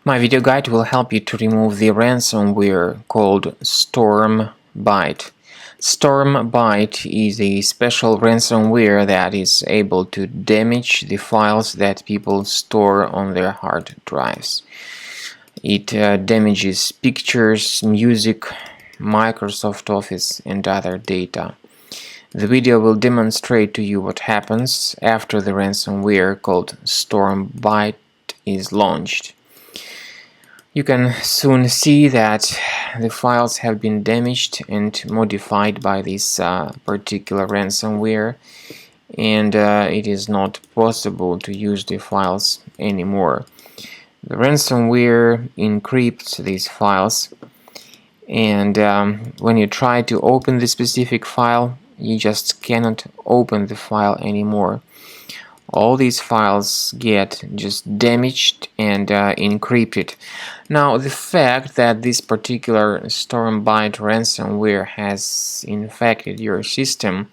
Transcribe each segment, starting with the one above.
My video guide will help you to remove the ransomware called StormByte. StormByte is a special ransomware that is able to damage the files that people store on their hard drives. It damages pictures, music, Microsoft Office, and other data. The video will demonstrate to you what happens after the ransomware called StormByte is launched. You can soon see that the files have been damaged and modified by this particular ransomware, and it is not possible to use the files anymore. The ransomware encrypts these files, and when you try to open the specific file, you just cannot open the file anymore. All these files get just damaged and encrypted. Now, the fact that this particular StormByte ransomware has infected your system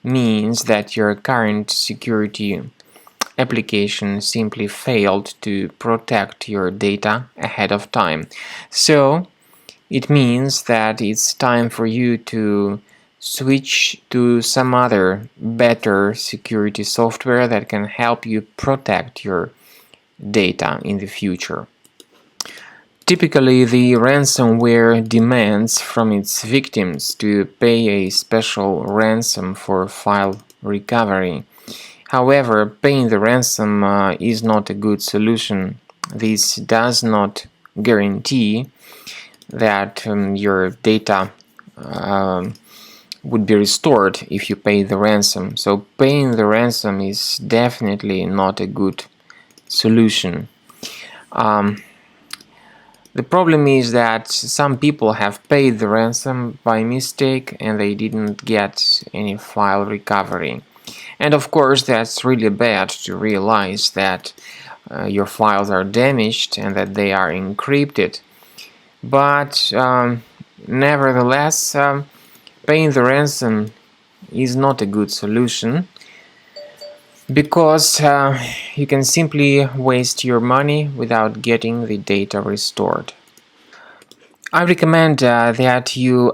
means that your current security application simply failed to protect your data ahead of time. So, it means that it's time for you to switch to some other better security software that can help you protect your data in the future. Typically, the ransomware demands from its victims to pay a special ransom for file recovery. However, paying the ransom is not a good solution. This does not guarantee that your data would be restored if you pay the ransom. So paying the ransom is definitely not a good solution. The problem is that some people have paid the ransom by mistake and they didn't get any file recovery. And of course, that's really bad to realize that your files are damaged and that they are encrypted. But nevertheless, paying the ransom is not a good solution because you can simply waste your money without getting the data restored. I recommend that you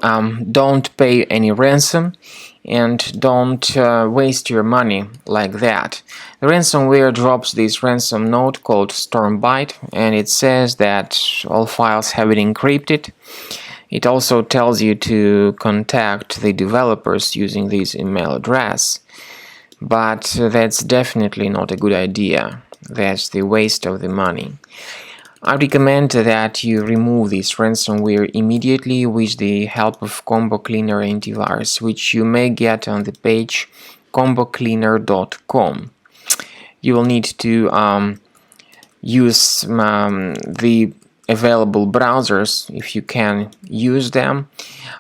don't pay any ransom and don't waste your money like that. The ransomware drops this ransom note called StormByte, and it says that all files have been encrypted. It also tells you to contact the developers using this email address. But that's definitely not a good idea. That's the waste of the money. I recommend that you remove this ransomware immediately with the help of Combo Cleaner antivirus, which you may get on the page combocleaner.com. You will need to use the available browsers if you can use them.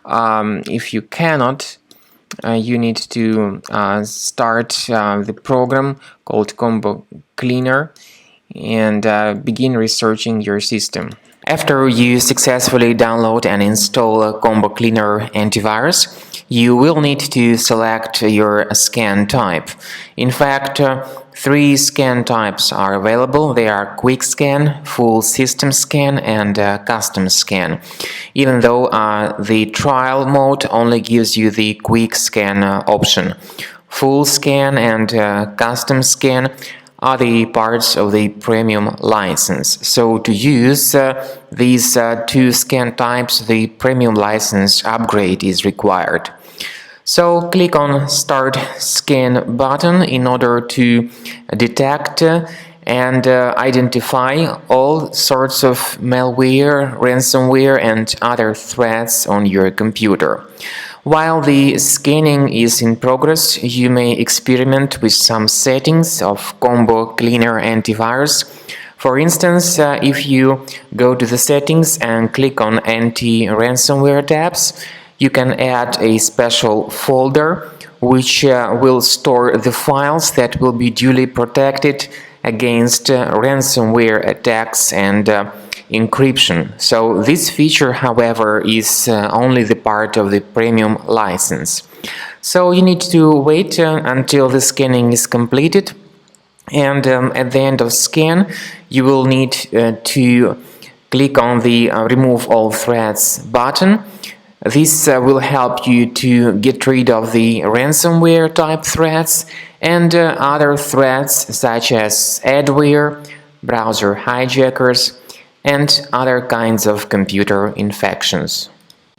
If you cannot, you need to start the program called Combo Cleaner and begin researching your system. After you successfully download and install Combo Cleaner antivirus, you will need to select your scan type. In fact, 3 scan types are available. They are Quick Scan, Full System Scan, and Custom Scan. Even though the trial mode only gives you the Quick Scan option. Full Scan and Custom Scan are the parts of the premium license. So to use these 2 scan types, the premium license upgrade is required. So click on Start Scan button in order to detect and identify all sorts of malware, ransomware, and other threats on your computer. While the scanning is in progress, you may experiment with some settings of Combo Cleaner antivirus. For instance, if you go to the settings and click on Anti-Ransomware tabs, you can add a special folder which will store the files that will be duly protected against ransomware attacks and encryption. So this feature, however, is only the part of the premium license. So you need to wait until the scanning is completed And at the end of scan, you will need to click on the Remove All Threads button. This will help you to get rid of the ransomware type threats and other threats such as adware, browser hijackers, and other kinds of computer infections.